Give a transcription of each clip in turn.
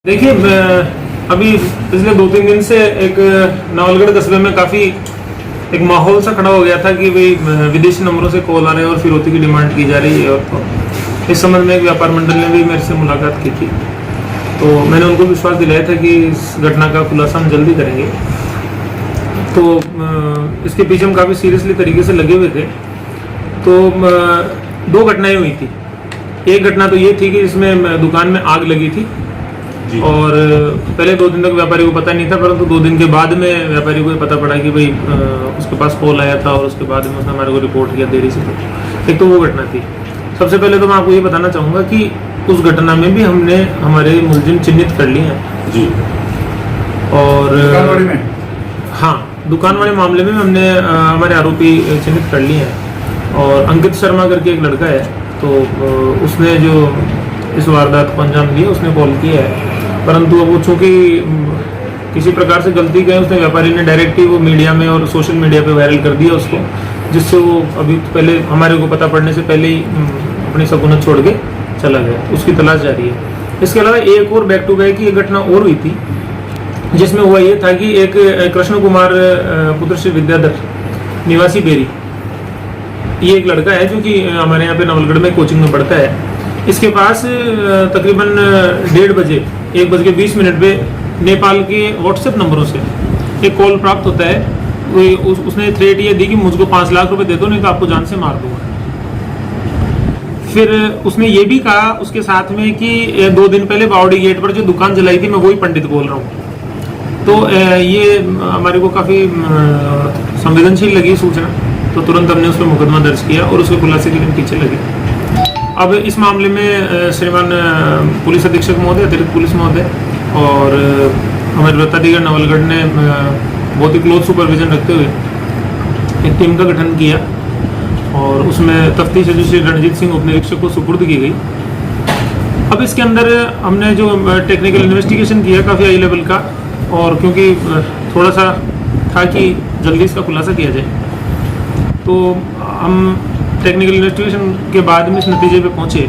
देखिए, अभी पिछले 2-3 दिन से एक नवलगढ़ कस्बे में काफ़ी एक माहौल सा खड़ा हो गया था कि भाई विदेशी नंबरों से कॉल आ रहे हैं और फिरौती की डिमांड की जा रही है। और तो इस संबंध में एक व्यापार मंडल ने भी मेरे से मुलाकात की थी, तो मैंने उनको विश्वास दिलाया था कि इस घटना का खुलासा हम जल्दी करेंगे। तो इसके पीछे हम काफ़ी सीरियसली तरीके से लगे हुए थे। तो 2 घटनाएं हुई थी। एक घटना तो ये थी कि इसमें दुकान में आग लगी थी और पहले 2 दिन तक व्यापारी को पता नहीं था, परंतु 2 दिन के बाद में व्यापारी को पता पड़ा कि भाई उसके पास कॉल आया था और उसके बाद में उसने हमारे को रिपोर्ट किया देरी से। एक तो वो घटना थी। सबसे पहले तो मैं आपको ये बताना चाहूँगा कि उस घटना में भी हमने हमारे मुलजिम चिन्हित कर लिए हैं जी। और दुकानवाड़ी में, हाँ, दुकानवाड़ी मामले में हमने हमारे आरोपी चिन्हित कर लिए हैं। और अंकित शर्मा करके एक लड़का है, तो उसने जो इस वारदात को अंजाम दिया उसने कॉल किया है, परंतु अब वो चूँकि किसी प्रकार से गलती गए, उसने व्यापारी ने डायरेक्ट ही वो मीडिया में और सोशल मीडिया पे वायरल कर दिया उसको, जिससे वो अभी पहले हमारे को पता पड़ने से पहले ही अपनी सकुनत छोड़ के चला गया। उसकी तलाश जारी है। इसके अलावा एक और बैक टू बैक की एक घटना और हुई थी, जिसमें हुआ ये था कि एक कृष्ण कुमार पुत्र श्री विद्याधर निवासी बेरी, ये एक लड़का है जो कि हमारे यहाँ पे नवलगढ़ में कोचिंग में पढ़ता है। इसके पास तकरीबन 1:30 बजे 1:20 पे नेपाल के व्हाट्सएप नंबरों से एक कॉल प्राप्त होता है। उसने थ्रेट ये दी कि मुझको 5 लाख रुपए दे दो, नहीं तो आपको जान से मार दूंगा। फिर उसने ये भी कहा उसके साथ में कि 2 दिन पहले बावड़ी गेट पर जो दुकान जलाई थी मैं वही पंडित बोल रहा हूँ। तो ये हमारे को काफ़ी संवेदनशील लगी सूचना, तो तुरंत हमने उस पर मुकदमा दर्ज किया और उसके खुलासे के लिए पीछे लगे। अब इस मामले में श्रीमान पुलिस अधीक्षक महोदय, अतिरिक्त पुलिस महोदय और हमारे वृत्ताधिकारी नवलगढ़ ने बहुत ही क्लोज सुपरविजन रखते हुए एक टीम का गठन किया और उसमें तफ्तीश एजेंसी रणजीत सिंह उप निरीक्षक को सुपुर्द की गई। अब इसके अंदर हमने जो टेक्निकल इन्वेस्टिगेशन किया काफ़ी हाई लेवल का, और क्योंकि थोड़ा सा था कि जल्दी इसका खुलासा किया जाए, तो हम टेक्निकल इन्वेस्टिगेशन के बाद में इस नतीजे पे पहुंचे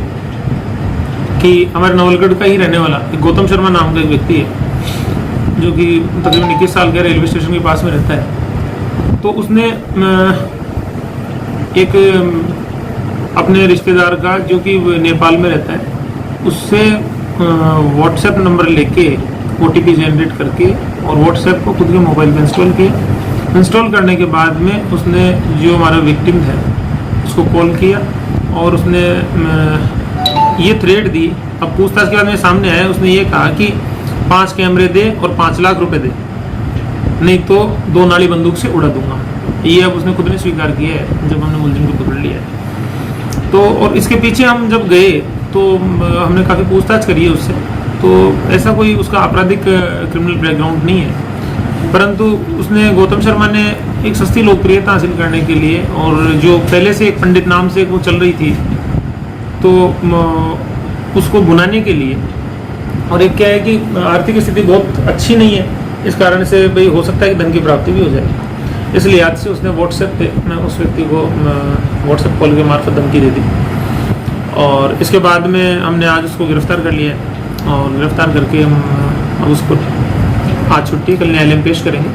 कि हमारे नवलगढ़ का ही रहने वाला एक गौतम शर्मा नाम का एक व्यक्ति है जो कि तकरीबन 21 साल के रेलवे स्टेशन के पास में रहता है। तो उसने एक अपने रिश्तेदार का जो कि नेपाल में रहता है उससे व्हाट्सएप नंबर लेके OTP जनरेट करके और व्हाट्सएप को खुद के मोबाइल पर इंस्टॉल किया। इंस्टॉल करने के बाद में उसने जो हमारा विक्टिम था उसको कॉल किया और उसने ये थ्रेट दी। अब पूछताछ के बाद मेरे सामने आया, उसने ये कहा कि 5 कैमरे दे और 5 लाख रुपए दे, नहीं तो 2 नाली बंदूक से उड़ा दूंगा। ये अब उसने खुद ने स्वीकार किया है जब हमने मुलजिम को पकड़ लिया है। तो और इसके पीछे हम जब गए तो हमने काफ़ी पूछताछ करी है उससे, तो ऐसा कोई उसका आपराधिक क्रिमिनल बैकग्राउंड नहीं है, परंतु उसने गौतम शर्मा ने एक सस्ती लोकप्रियता हासिल करने के लिए और जो पहले से एक पंडित नाम से वो चल रही थी, तो उसको भुनाने के लिए, और एक क्या है कि आर्थिक स्थिति बहुत अच्छी नहीं है, इस कारण से भाई हो सकता है कि धन की प्राप्ति भी हो जाए, इस लिहाज से उसने व्हाट्सएप पे उस व्यक्ति को व्हाट्सएप कॉल के मार्फत धमकी दे दी। और इसके बाद में हमने आज उसको गिरफ्तार कर लिया है और गिरफ्तार करके हम अब उसको आज छुट्टी कल न्यायालय में पेश करेंगे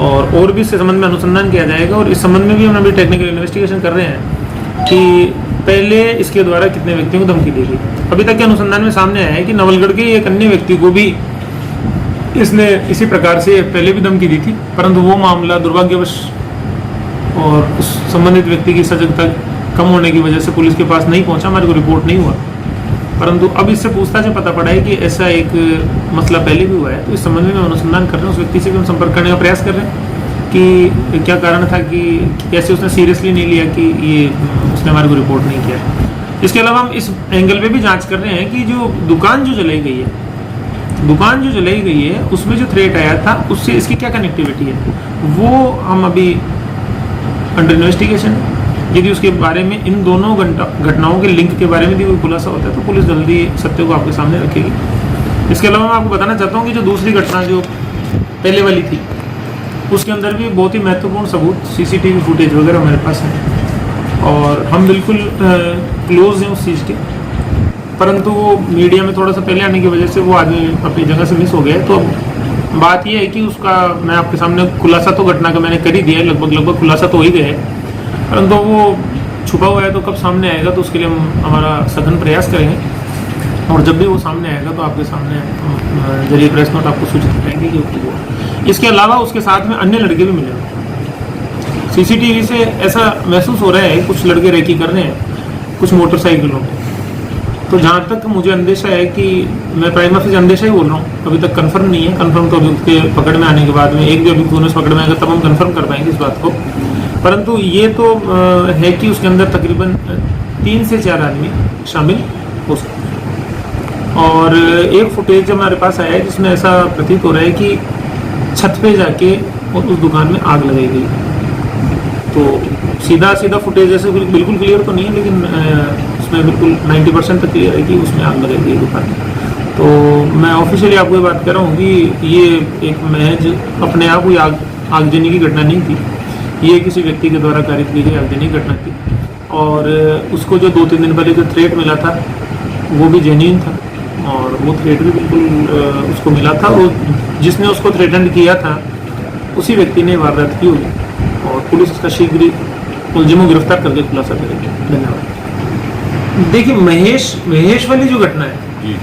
और भी इससे संबंध में अनुसंधान किया जाएगा। और इस संबंध में भी हम अभी टेक्निकल इन्वेस्टिगेशन कर रहे हैं कि पहले इसके द्वारा कितने व्यक्तियों को धमकी दी गई। अभी तक के अनुसंधान में सामने आया है कि नवलगढ़ के एक अन्य व्यक्ति को भी इसने इसी प्रकार से पहले भी धमकी दी थी, परंतु वो मामला दुर्भाग्यवश और उस संबंधित व्यक्ति की सजगता कम होने की वजह से पुलिस के पास नहीं पहुंचा, हमारे को रिपोर्ट नहीं हुआ। परंतु अब इससे पूछताछ से पता पड़ा है कि ऐसा एक मसला पहले भी हुआ है, तो इस संबंध में अनुसंधान कर रहे हैं। उस व्यक्ति से भी हम संपर्क करने का प्रयास कर रहे हैं कि क्या कारण था, कि कैसे उसने सीरियसली नहीं लिया कि ये उसने हमारे को रिपोर्ट नहीं किया। इसके अलावा हम इस एंगल पे भी जांच कर रहे हैं कि जो दुकान जो जलाई गई है उसमें जो थ्रेट आया था उससे इसकी क्या कनेक्टिविटी है, वो हम अभी अंडर इन्वेस्टिगेशन है। यदि उसके बारे में इन दोनों घटनाओं के लिंक के बारे में भी कोई खुलासा होता है तो पुलिस जल्दी सत्य को आपके सामने रखेगी। इसके अलावा मैं आपको बताना चाहता हूँ कि जो दूसरी घटना जो पहले वाली थी उसके अंदर भी बहुत ही महत्वपूर्ण सबूत CCTV फुटेज वगैरह हमारे पास है और हम बिल्कुल क्लोज हैं उस चीज़ के। परंतु वो मीडिया में थोड़ा सा पहले आने की वजह से वो आदमी अपनी जगह से मिस हो गया। तो बात ये है कि उसका मैं आपके सामने खुलासा तो घटना का मैंने कर ही दिया है, लगभग खुलासा तो हो ही गया है, परंतु वो छुपा हुआ है तो कब सामने आएगा तो उसके लिए हम हमारा सघन प्रयास करेंगे, और जब भी वो सामने आएगा तो आपके सामने जरिए प्रेस नोट आपको सूचित करेंगे कि वो। इसके अलावा उसके साथ में अन्य लड़के भी मिले। सीसीटीवी से ऐसा महसूस हो रहा है कुछ लड़के रेकी कर रहे हैं कुछ मोटरसाइकिलों में। तो जहाँ तक मुझे अंदेशा है कि मैं प्राइमा फेस अंदेशा ही बोल रहा हूँ, अभी तक कंफर्म नहीं है। कंफर्म तो अभियुक्त के पकड़ में आने के बाद में, एक भी अभियुक्त दोनों पकड़ में आएगा तब हम कंफर्म कर पाएंगे इस बात को। परंतु ये तो है कि उसके अंदर तकरीबन 3 से 4 आदमी शामिल हो सकते हैं। और एक फुटेज जब हमारे पास आया है जिसमें ऐसा प्रतीत हो रहा है कि छत पे जाके और उस दुकान में आग लगाई गई। तो सीधा फुटेज जैसे बिल्कुल क्लियर तो नहीं है, लेकिन उसमें बिल्कुल 90% तक क्लियर है कि उसमें आग लगाई गई दुकान में। तो मैं ऑफिशियली आपको ये बात कर रहा हूँ कि ये एक महज अपने आप हुई आगजनी की घटना नहीं थी, ये किसी व्यक्ति के द्वारा कारित की गई आगजनी घटना थी। और उसको जो 2-3 दिन पहले जो थ्रेट मिला था वो भी जेन्युइन था, और वो थ्रेट भी बिल्कुल उसको मिला था। और जिसने उसको थ्रेटन किया था उसी व्यक्ति ने वारदात की होगी, और पुलिस उसका शीघ्र ही मुलजिम को गिरफ्तार करके खुलासा करेगी। धन्यवाद। देखिए महेश वाली जो घटना है,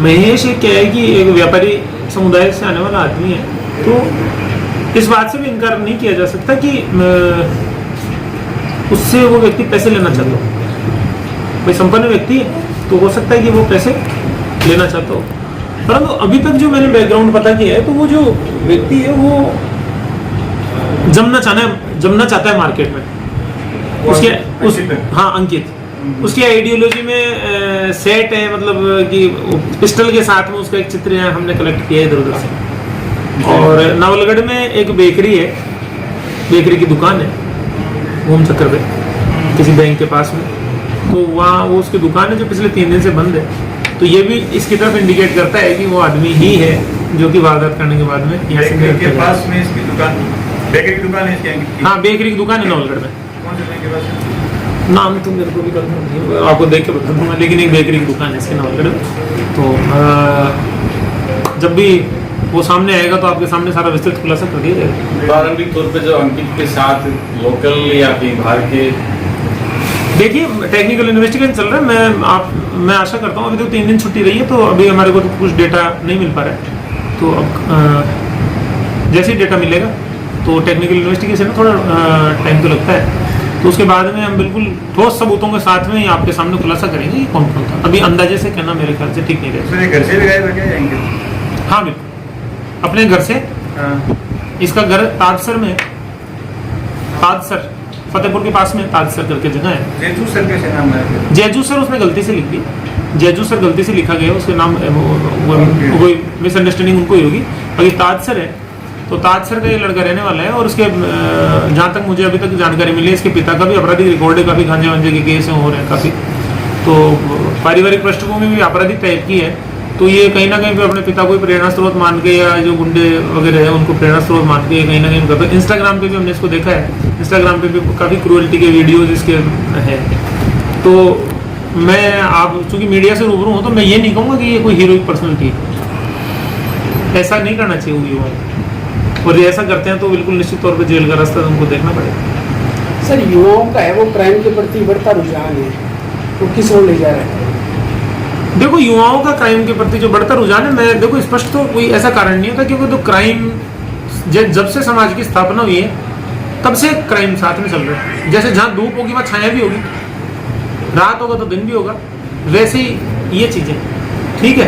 महेश एक क्या है कि एक व्यापारी समुदाय से आने वाला आदमी है, तो इस बात से भी इनकार नहीं किया जा सकता कि उससे वो व्यक्ति पैसे लेना चाहता हो। भाई संपन्न व्यक्ति है तो हो सकता है कि वो पैसे लेना चाहता हो, परंतु अभी तक जो मैंने बैकग्राउंड पता किया है तो वो जो व्यक्ति है वो जमना चाहता है मार्केट में। हाँ अंकित, उसकी आइडियोलॉजी में सेट है, मतलब कि पिस्टल के साथ में उसका एक चित्र है, हमने कलेक्ट किया है इधर उधर से। और नवलगढ़ में एक बेकरी है, बेकरी की दुकान है घूम चक्कर पे किसी बैंक के पास में, तो वहाँ वो उसकी दुकान है जो पिछले 3 दिन से बंद है। तो ये भी इसकी तरफ इंडिकेट करता है कि वो आदमी ही है जो कि वारदात करने के बाद में यहाँ से के पास में इसकी दुकान, बेकरी की दुकान है इसकी। हाँ बेकरी की दुकान है नवलगढ़ में। कौन से बैंक के पास? नाम तो मेरे को भी करना आपको देख के बता दूंगा, लेकिन एक बेकरी की दुकान है इसके नवलगढ़। तो जब भी वो सामने आएगा तो आपके सामने सारा विस्तृत खुलासा कर दिया जाएगा। प्रारंभिक तौर पे जो अंकित के साथ लोकल या कहीं बाहर के, देखिए टेक्निकल इन्वेस्टिगेशन चल रहा है। मैं आशा करता हूँ, अभी तो 3 दिन छुट्टी रही है तो अभी हमारे को तो कुछ डेटा नहीं मिल पा रहा है। तो अब जैसे ही डेटा मिलेगा तो टेक्निकल इन्वेस्टिगेशन में थोड़ा टाइम तो लगता है, तो उसके बाद में हम बिल्कुल ठोस सबूतों के साथ में ही आपके सामने खुलासा करेंगे कि कौन कौन था। अभी अंदाजे से कहना मेरे ख्याल से ठीक नहीं रहेगा। घर से भी गायब है क्या? हाँ बिल्कुल, अपने घर से। इसका घर ताजसर में, ताजसर फतेहपुर के पास में ताजसर करके जगह है। जेजू सर कैसे नाम है? जेजू सर उसने गलती से लिख दी, जेजू सर गलती से लिखा गया, उसके नाम कोई मिसअंडरस्टैंडिंग उनको ही होगी। बाकी ताजसर है, तो ताजसर का ये लड़का रहने वाला है। और उसके जहाँ तक मुझे अभी तक जानकारी मिली है, इसके पिता का भी आपराधिक रिकॉर्ड है, काफ़ी गांजे वांजे के केस हो रहे हैं काफ़ी। तो पारिवारिक पृष्ठभूमि भी आपराधिक टाइप की है। तो ये कहीं ना कहीं पे अपने पिता को प्रेरणा स्रोत मान के, या जो गुंडे वगैरह है उनको प्रेरणा स्रोत मान के कहीं ना कहीं करते हैं। इंस्टाग्राम पे भी हमने इसको देखा है, इंस्टाग्राम पे भी काफ़ी क्रूअल्टी के वीडियोज इसके हैं। तो मैं आप चूँकि मीडिया से रूबरू हूँ तो मैं ये नहीं कहूँगा कि ये कोई हीरोइक पर्सनैलिटी है, ऐसा नहीं करना चाहिए युवाओं। और ये ऐसा करते हैं तो बिल्कुल निश्चित तौर पर जेल का रास्ता उनको देखना पड़ेगा। सर युवाओं का है वो क्राइम के प्रति बढ़ता रुझान है, वो किस ओर ले जा रहा है? देखो युवाओं का क्राइम के प्रति जो बढ़ता रुझान है, मैं देखो स्पष्ट तो कोई ऐसा कारण नहीं होता, क्योंकि तो क्राइम जब से समाज की स्थापना हुई है तब से क्राइम साथ में चल रहा है। जैसे जहाँ धूप होगी वहाँ छाया भी होगी, रात होगा तो दिन भी होगा, वैसे ही ये चीजें ठीक है।